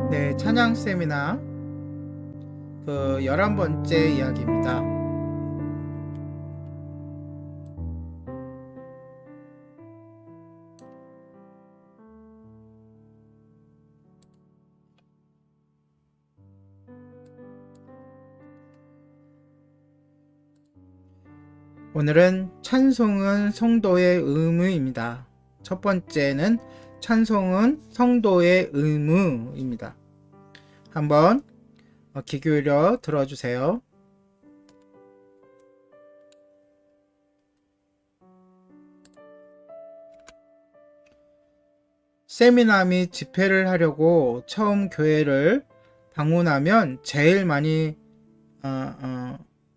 네, 찬양 세미나 11번째 이야기입니다. 오늘은 찬송은 성도의 의무입니다. 첫 번째는 찬송은 성도의 의무입니다. 한번 귀 기울여 들어주세요. 세미나 및 집회를 하려고 처음 교회를 방문하면 제일 많이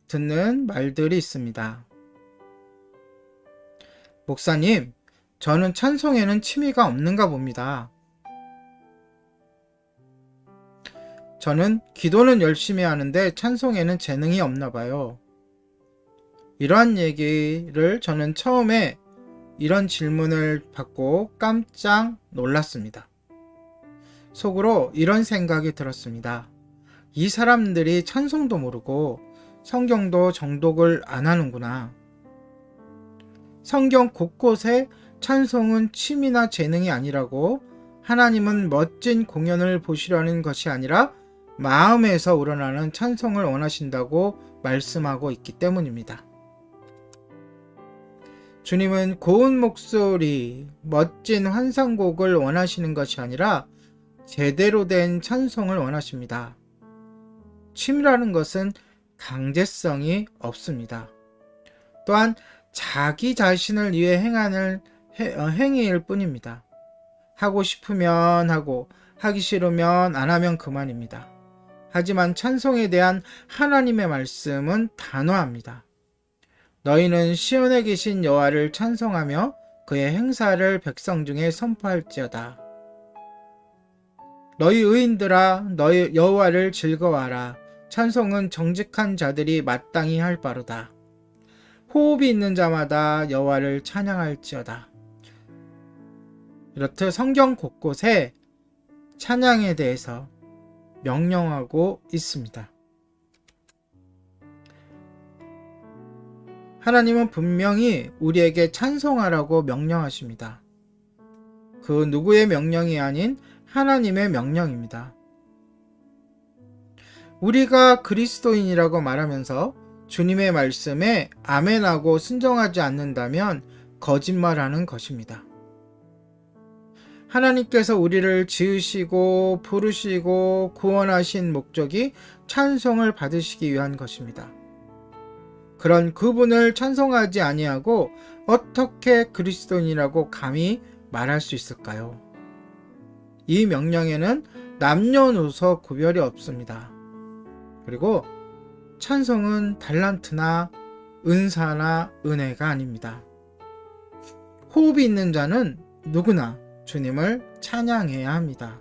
듣는 말들이 있습니다. 목사님, 저는 찬송에는 취미가 없는가 봅니다. 저는 기도는 열심히 하는데 찬송에는 재능이 없나 봐요. 이러한 얘기를 저는 처음에 이런 질문을 받고 깜짝 놀랐습니다. 속으로 이런 생각이 들었습니다. 이 사람들이 찬송도 모르고 성경도 정독을 안 하는구나. 성경 곳곳에 찬송은 취미나 재능이 아니라고, 하나님은 멋진 공연을 보시려는 것이 아니라 마음에서 우러나는 찬송을 원하신다고 말씀하고 있기 때문입니다. 주님은 고운 목소리, 멋진 환상곡을 원하시는 것이 아니라 제대로 된 찬송을 원하십니다. 취미라는 것은 강제성이 없습니다. 또한 자기 자신을 위해 행하는 행위일 뿐입니다. 하고 싶으면 하고, 하기 싫으면 안 하면 그만입니다. 하지만 찬송에 대한 하나님의 말씀은 단호합니다. 너희는 시온에 계신 여호와를 찬송하며 그의 행사를 백성 중에 선포할지어다. 너희 의인들아, 너희 여호와를 즐거워하라. 찬송은 정직한 자들이 마땅히 할 바로다. 호흡이 있는 자마다 여호와를 찬양할지어다. 이렇듯 성경 곳곳에 찬양에 대해서 명령하고 있습니다. 하나님은 분명히 우리에게 찬송하라고 명령하십니다. 그 누구의 명령이 아닌 하나님의 명령입니다. 우리가 그리스도인이라고 말하면서 주님의 말씀에 아멘하고 순종하지 않는다면 거짓말하는 것입니다. 하나님께서 우리를 지으시고 부르시고 구원하신 목적이 찬송을 받으시기 위한 것입니다. 그런 그분을 찬송하지 아니하고 어떻게 그리스도인이라고 감히 말할 수 있을까요? 이 명령에는 남녀노소 구별이 없습니다. 그리고 찬송은 달란트나 은사나 은혜가 아닙니다. 호흡이 있는 자는 누구나 주님을 찬양해야 합니다.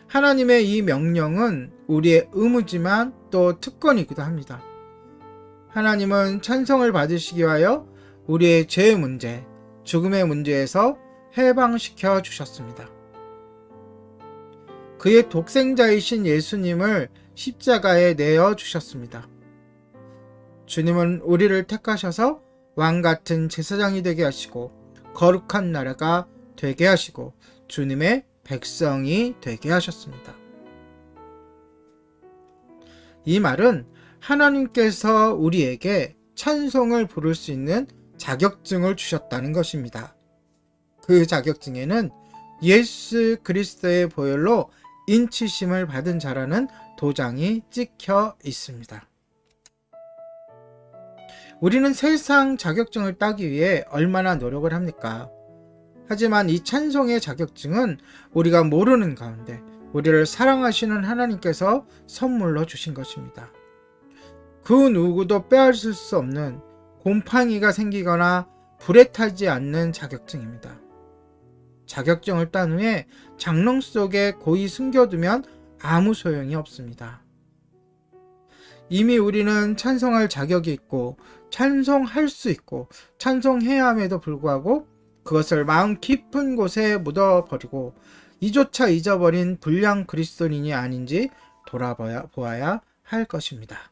하나님의 이 명령은 우리의 의무지만 또 특권이기도 합니다. 하나님은 찬송을 받으시기 위하여 우리의 죄의 문제, 죽음의 문제에서 해방시켜 주셨습니다. 그의 독생자이신 예수님을 십자가에 내어 주셨습니다. 주님은 우리를 택하셔서 왕같은 제사장이 되게 하시고 거룩한 나라가 되게 하시고 주님의 백성이 되게 하셨습니다. 이 말은 하나님께서 우리에게 찬송을 부를 수 있는 자격증을 주셨다는 것입니다. 그 자격증에는 예수 그리스도의 보혈로 인치심을 받은 자라는 도장이 찍혀 있습니다. 우리는 세상 자격증을 따기 위해 얼마나 노력을 합니까? 하지만 이 찬송의 자격증은 우리가 모르는 가운데 우리를 사랑하시는 하나님께서 선물로 주신 것입니다. 그 누구도 빼앗을 수 없는, 곰팡이가 생기거나 불에 타지 않는 자격증입니다. 자격증을 딴 후에 장롱 속에 고이 숨겨두면 아무 소용이 없습니다. 이미 우리는 찬송할 자격이 있고 찬송할 수 있고 찬송해야 함에도 불구하고 그것을 마음 깊은 곳에 묻어버리고 이조차 잊어버린 불량 그리스도인이 아닌지 돌아보아야 할 것입니다.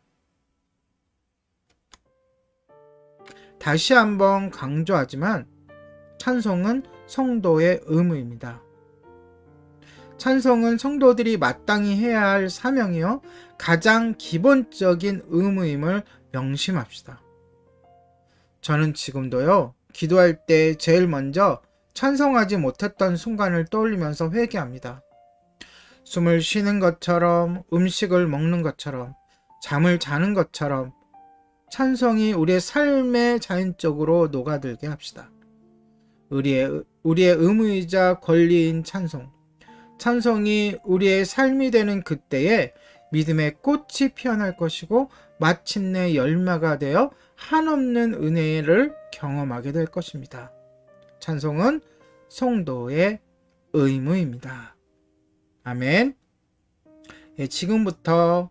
다시 한번 강조하지만 찬송은 성도의 의무입니다. 찬송은 성도들이 마땅히 해야 할 사명이요 가장 기본적인 의무임을 명심합시다. 저는 지금도요 기도할 때 제일 먼저 찬송하지 못했던 순간을 떠올리면서 회개합니다. 숨을 쉬는 것처럼, 음식을 먹는 것처럼, 잠을 자는 것처럼 찬송이 우리의 삶에 자연적으로 녹아들게 합시다. 우리의 의무이자 권리인 찬송. 찬송이 우리의 삶이 되는 그때에 믿음의 꽃이 피어날 것이고 마침내 열매가 되어 한없는 은혜를 경험하게 될 것입니다. 찬송은 성도의 의무입니다. 아멘. 예, 지금부터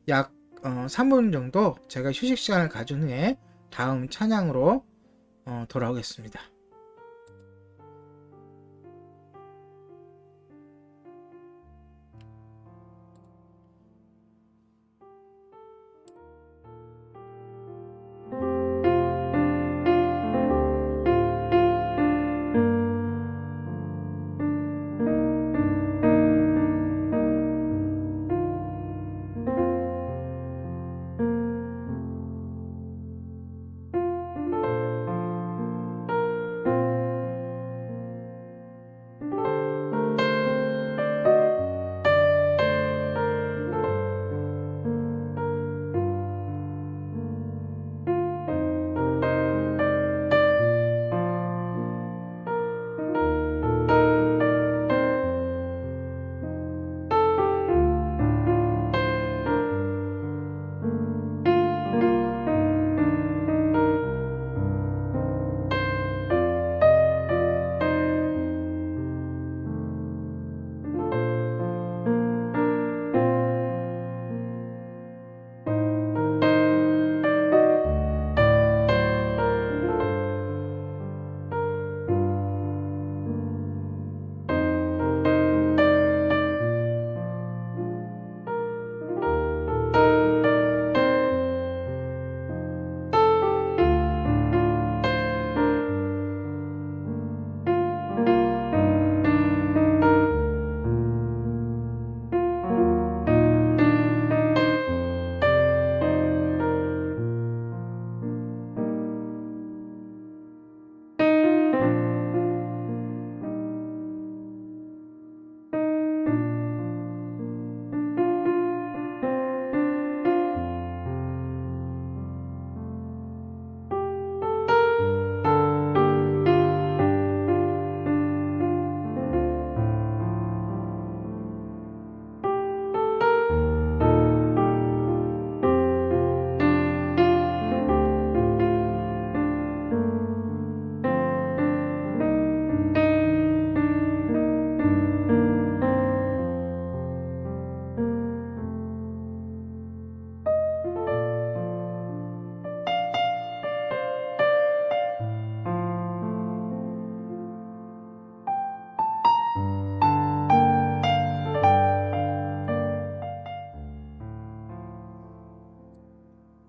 약 3분 정도 제가 휴식 시간을 가진 후에 다음 찬양으로 돌아오겠습니다.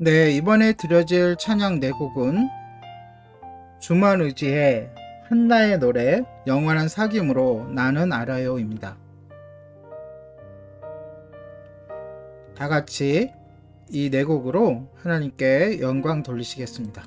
네, 이번에 드려질 찬양 4곡은 주만 의지해, 한나의 노래, 영원한 사귐으로 나는 알아요입니다. 다 같이 이 4곡으로 하나님께 영광 돌리시겠습니다.